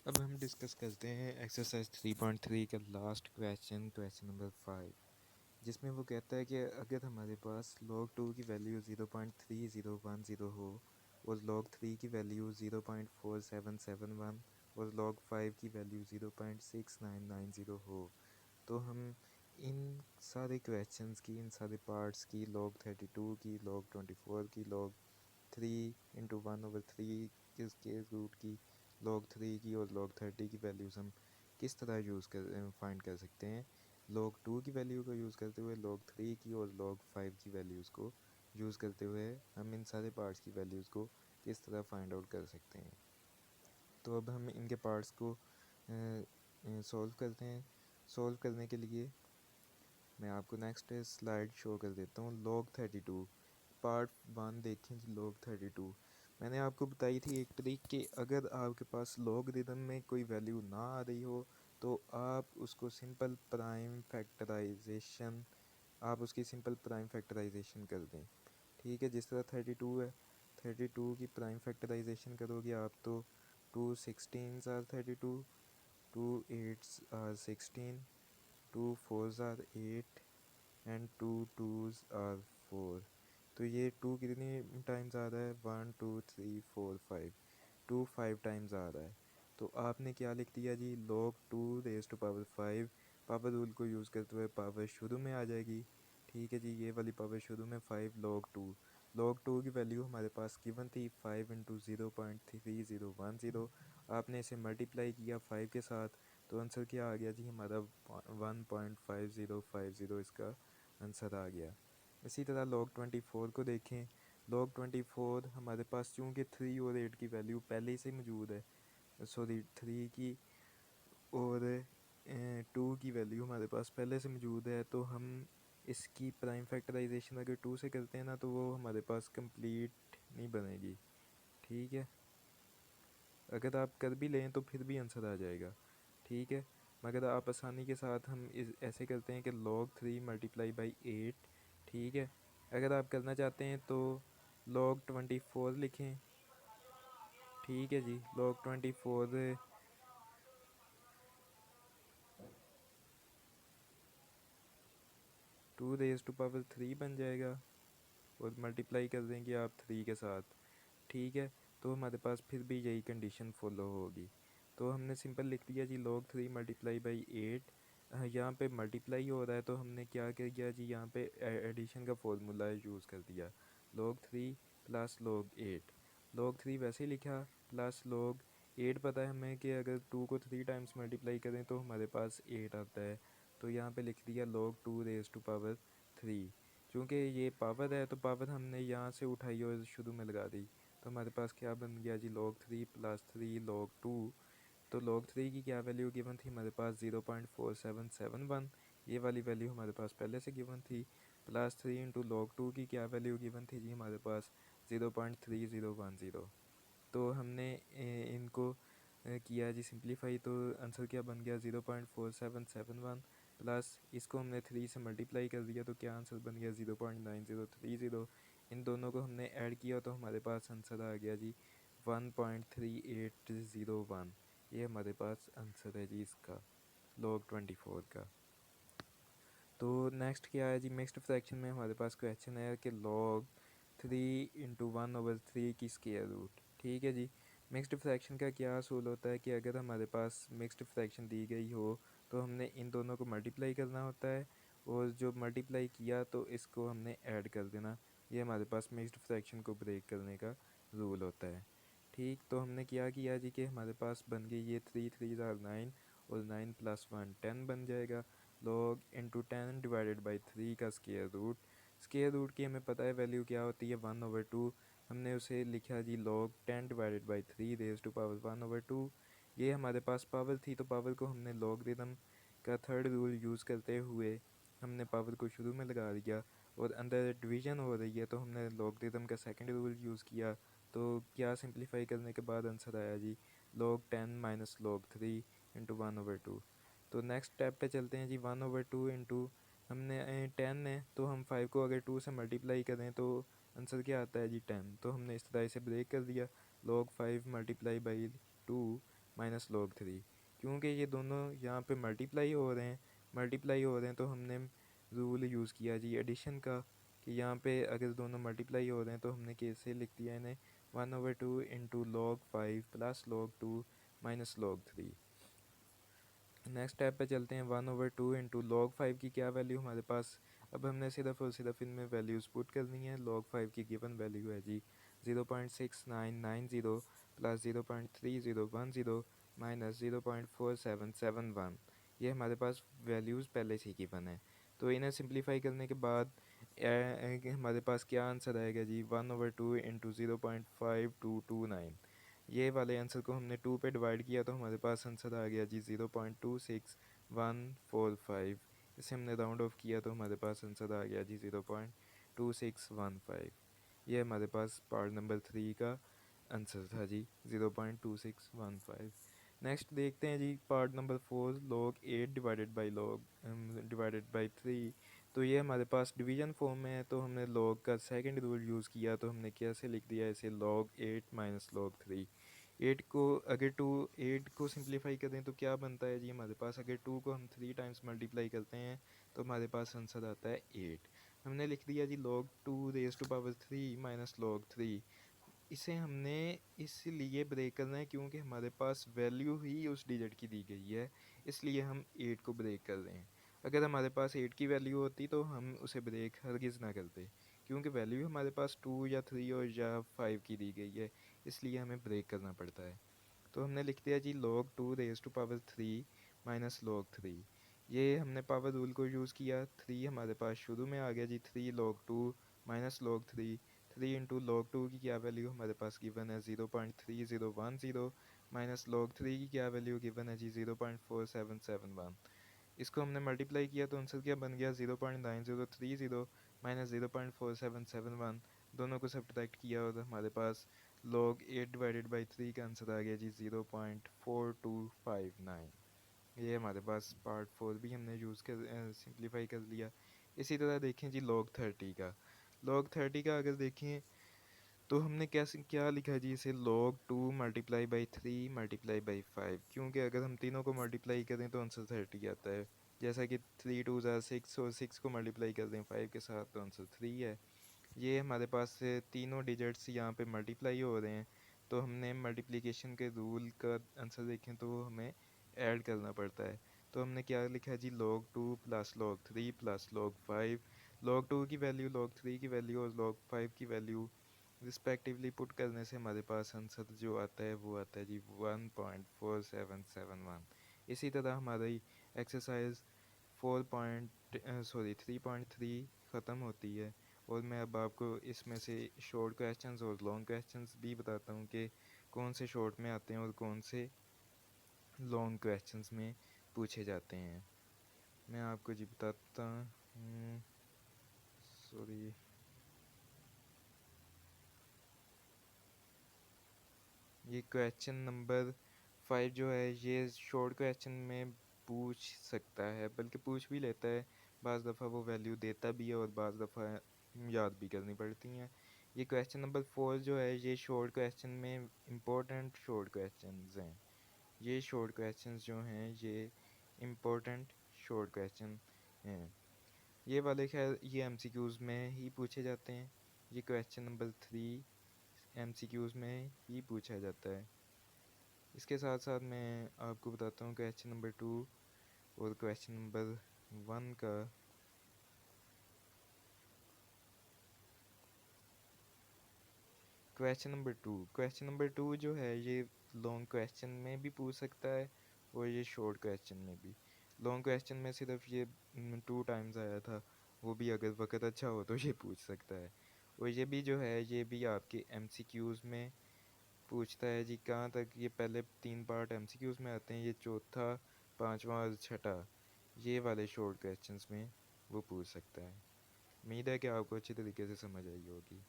अब हम डिस्कस करते हैं एक्सरसाइज 3.3 का लास्ट क्वेश्चन नंबर 5, जिसमें वो कहता है कि अगर हमारे पास log 2 की वैल्यू 0.3010 हो और log 3 की वैल्यू 0.4771 और log 5 की वैल्यू 0.6990 हो, तो हम इन सारे क्वेश्चंस की, इन सारे पार्ट्स की, log 32 की, log 24 की, log 3 × 1/3 के स्केयर रूट की, log 3 की और log 30 की वैल्यूज़ हम किस तरह यूज़ कर फाइंड कर सकते हैं। log 2 की वैल्यू को यूज़ करते हुए, log 3 की और log 5 की वैल्यूज़ को यूज़ करते हुए हम इन सारे पार्ट्स की वैल्यूज़ को किस तरह फाइंड आउट कर सकते हैं। तो अब हम इनके पार्ट्स को सॉल्व करते हैं। सॉल्व करने के लिए मैं आपको नेक्स्ट स्लाइड शो कर देता हूँ। log 32 पार्ट 1 देखें जी। log 32 मैंने आपको बताई थी एक ट्रिक कि अगर आपके पास लॉगरिदम में कोई वैल्यू ना आ रही हो तो आप उसको सिंपल प्राइम फैक्टराइजेशन कर दें। ठीक है, जिस तरह 32 है, 32 की प्राइम फैक्टराइजेशन करोगे आप तो 2 16s are 32, 2 8s are 16, 2 4s are 8 and 2 2s are 4। तो ये 2 कितनी टाइम्स आ रहा है? 1 2 3 4 5, 2 5 टाइम्स आ रहा है। तो आपने क्या लिख दिया जी? log 2 raised to power 5। Power rule को यूज़ करते हुए पावर शुरू में आ जाएगी। ठीक है जी, ये वाली पावर शुरू में 5 log 2। log 2 की वैल्यू हमारे पास गिवन थी 5 × 0.3010। आपने इसे मल्टीप्लाई किया 5 के साथ, तो आंसर क्या आ गया जी हमारा? 1.5050 इसका आंसर आ गया। इसी तरह log 24 को देखें। log 24 हमारे पास चूँकि 3 और 8 की वैल्यू पहले से मौजूद है, सॉरी 3 की और 2 की वैल्यू हमारे पास पहले से मौजूद है, तो हम इसकी प्राइम फैक्टराइजेशन अगर 2 से करते हैं ना, तो वो हमारे पास कंप्लीट नहीं बनेगी। ठीक है, अगर आप कर भी लें तो फिर भी आंसर आ जाएगा। ठीक है, मगर आप आसानी के साथ हम इस ऐसे करते हैं कि log 3 मल्टीप्लाई बाई 8। ठीक है, अगर आप करना चाहते हैं तो log 24 लिखें। ठीक है जी, log 24 2 raised to power 3 बन जाएगा और मल्टीप्लाई कर देंगे आप 3 के साथ। ठीक है, तो हमारे पास फिर भी यही कंडीशन फॉलो होगी। तो हमने सिंपल लिख दिया जी log 3 मल्टीप्लाई बाई 8। यहाँ पे मल्टीप्लाई हो रहा है तो हमने क्या किया जी, यहाँ पे एडिशन का फॉर्मूला यूज़ कर दिया। log 3 plus log 8। log 3 वैसे ही लिखा, प्लस log 8 पता है हमें कि अगर 2 को 3 टाइम्स मल्टीप्लाई करें तो हमारे पास 8 आता है। तो यहाँ पे लिख दिया log 2 raised to power 3। चूँकि ये पावर है तो पावर हमने यहाँ से उठाई और शुरू में लगा दी, तो हमारे पास क्या बन गया जी? log 3 plus 3 log 2। तो log 3 की क्या वैल्यू गिवन थी हमारे पास? 0.4771। ये वाली वैल्यू हमारे पास पहले से गिवन थी। प्लस 3 इंटू log 2 की क्या वैल्यू गिवन थी जी हमारे पास? 0.3010। तो हमने इनको किया जी सिंप्लीफाई, तो आंसर क्या बन गया? 0.4771 प्लस इसको हमने 3 से मल्टीप्लाई कर दिया, तो क्या आंसर बन गया? 0.9030। इन दोनों को हमने ऐड किया तो हमारे पास आंसर आ गया जी 1.3801। ये हमारे पास आंसर है जी इसका, log 24 का। तो नेक्स्ट क्या है जी? मिक्स्ड फ्रैक्शन में हमारे पास क्वेश्चन है कि log 3 × 1/3 की स्क्वायर रूट। ठीक है जी, मिक्स्ड फ्रैक्शन का क्या असूल होता है कि अगर हमारे पास मिक्स्ड फ्रैक्शन दी गई हो तो हमने इन दोनों को मल्टीप्लाई करना होता है, और जो मल्टीप्लाई किया तो इसको हमने ऐड कर देना। ये हमारे पास मिक्स्ड फ्रैक्शन को ब्रेक करने का रूल होता है। ठीक, तो हमने क्या किया जी कि हमारे पास बन गई ये 3 3 9 और 9 + 1 10 बन जाएगा। log इंटू 10 डिवाइडेड बाई 3 का स्केयर रूट। स्केयर रूट की हमें पता है वैल्यू क्या होती है? 1/2। हमने उसे लिखा जी log 10 divided by 3 raise to power 1/2। ये हमारे पास पावर थी, तो पावर को हमने लॉगरिदम का थर्ड रूल यूज़ करते हुए हमने पावर को शुरू में लगा दिया, और अंदर डिवीजन हो रही है तो हमने लॉगरिदम का सेकंड रूल यूज़ किया। तो क्या सिंप्लीफाई करने के बाद आंसर आया जी log 10 माइनस log 3 इंटू 1/2। तो नेक्स्ट स्टेप पे चलते हैं जी। 1/2 इंटू हमने 10 है तो हम 5 को अगर 2 से मल्टीप्लाई करें तो आंसर क्या आता है जी 10। तो हमने इस तरह से ब्रेक कर दिया। log 5 multiply by 2 minus log 3, क्योंकि ये दोनों यहाँ पे मल्टीप्लाई हो रहे हैं तो हमने रूल यूज़ किया जी एडिशन का, कि यहाँ पे अगर दोनों मल्टीप्लाई हो रहे हैं तो हमने कैसे लिख दिया इन्हें 1/2 into log 5 plus log 2 minus log 3। Next step पे चलते हैं। 1/2 इंटू लॉग 5 की क्या वैल्यू हमारे पास, अब हमने सिर्फ और सिर्फ इनमें वैल्यूज़ पुट करनी है। log 5 की गिवन वैल्यू है जी 0.6990 प्लस 0.3010 माइनस 0.4771। ये हमारे पास वैल्यूज़ पहले से ही गिवन है, तो इन्हें सिंप्लीफाई करने के बाद हमारे पास क्या आंसर आएगा जी 1/2 इंटू 0.5229। ये वाले आंसर को हमने 2 पे डिवाइड किया तो हमारे पास आंसर आ गया जी 0.26145। इसे हमने राउंड ऑफ किया तो हमारे पास आंसर आ गया जी 0.2615। ये हमारे पास पार्ट नंबर 3 का आंसर था जी 0.2615। नेक्स्ट देखते हैं जी part number 4, log 8 divided by 3। तो ये हमारे पास डिवीजन फॉर्म में है, तो हमने log का सेकंड रूल यूज़ किया, तो हमने कैसे लिख दिया इसे log 8 माइनस log 3। 8 को सिंप्लीफाई करें तो क्या बनता है जी हमारे पास, अगर 2 को हम 3 टाइम्स मल्टीप्लाई करते हैं तो हमारे पास आंसर आता है 8। हमने लिख दिया जी log 2 raise to power 3 minus log 3। इसे हमने इसलिए ब्रेक करना है क्योंकि हमारे पास वैल्यू ही उस डिजिट की दी गई है, इसलिए हम 8 को ब्रेक कर रहे हैं। अगर हमारे पास 8 की वैल्यू होती तो हम उसे ब्रेक हरगिज़ ना करते, क्योंकि वैल्यू हमारे पास 2 या 3 और या 5 की दी गई है, इसलिए हमें ब्रेक करना पड़ता है। तो हमने लिख दिया जी log 2 raise to power 3 minus log 3। ये हमने पावर रूल को यूज़ किया, 3 हमारे पास शुरू में आ गया जी 3 log 2 minus log 3। 3 into log 2 की क्या वैल्यू हमारे पास गिवन है 0.3010 माइनस log 3 की क्या वैल्यू गिवन है जी 0.4771। इसको हमने मल्टीप्लाई किया तो आंसर क्या बन गया 0.9030 माइनस 0.4771। दोनों को सब्ट्रैक्ट किया और हमारे पास log 8 डिवाइडेड बाई 3 का आंसर आ गया जी 0.4259। ये हमारे पास पार्ट 4 भी हमने यूज़ कर सिंप्लीफाई कर लिया। इसी तरह देखें जी log 30 का। log 30 का अगर देखें तो हमने कैसे क्या लिखा जी इसे log 2 multiply by 3 multiply by 5, क्योंकि अगर हम तीनों को मल्टीप्लाई करें तो आंसर 30 आता है। जैसा कि 3 2 ज़ा 6 और 6 को मल्टीप्लाई कर दें 5 के साथ तो आंसर 3 है। ये हमारे पास तीनों डिजिट्स यहाँ पे मल्टीप्लाई हो रहे हैं, तो हमने मल्टीप्लिकेशन के रूल का आंसर देखें तो हमें ऐड करना पड़ता है। तो हमने क्या लिखा जी log 2 plus log 3 plus log 5। log 2 की वैल्यू, log 3 की वैल्यू और log 5 की वैल्यू रिस्पेक्टिवली पुट करने से हमारे पास आंसर जो आता है वो आता है जी 1.4771। इसी तरह हमारी एक्सरसाइज 3.3 ख़त्म होती है, और मैं अब आपको इसमें से शॉर्ट क्वेश्चंस और लॉन्ग क्वेश्चंस भी बताता हूँ कि कौन से शॉर्ट में आते हैं और कौन से लॉन्ग क्वेश्चंस में पूछे जाते हैं। मैं आपको जी बताता हूँ, सॉरी, ये क्वेश्चन नंबर 5 जो है ये शॉर्ट क्वेश्चन में पूछ सकता है, बल्कि पूछ भी लेता है। बाज़ दफ़ा वो वैल्यू देता भी है और बाज़ दफ़ा याद भी करनी पड़ती हैं। ये क्वेश्चन नंबर 4 जो है ये शॉर्ट क्वेश्चन में इम्पोर्टेंट शॉर्ट क्वेश्चंस हैं। ये शॉर्ट क्वेश्चंस जो हैं ये इम्पोर्टेंट शॉर्ट क्वेश्चन हैं। ये वाले खैर ये एमसीक्यूज़ में ही पूछे जाते हैं। ये क्वेश्चन नंबर 3 एमसीक्यूज़ में ही पूछा जाता है। इसके साथ साथ मैं आपको बताता हूँ क्वेश्चन नंबर 2 और क्वेश्चन नंबर 1 का। क्वेश्चन नंबर 2 जो है ये लॉन्ग क्वेश्चन में भी पूछ सकता है और ये शॉर्ट क्वेश्चन में भी। लॉन्ग क्वेश्चन में सिर्फ ये 2 टाइम्स आया था, वो भी अगर वक्त अच्छा हो तो ये पूछ सकता है। और ये भी जो है ये भी आपके एमसीक्यूज़ में पूछता है जी। कहाँ तक ये पहले 3 पार्ट एमसीक्यूज़ में आते हैं, ये चौथा, पांचवा और छठा ये वाले शॉर्ट क्वेश्चंस में वो पूछ सकता है। उम्मीद है कि आपको अच्छी तरीके से समझ आई होगी।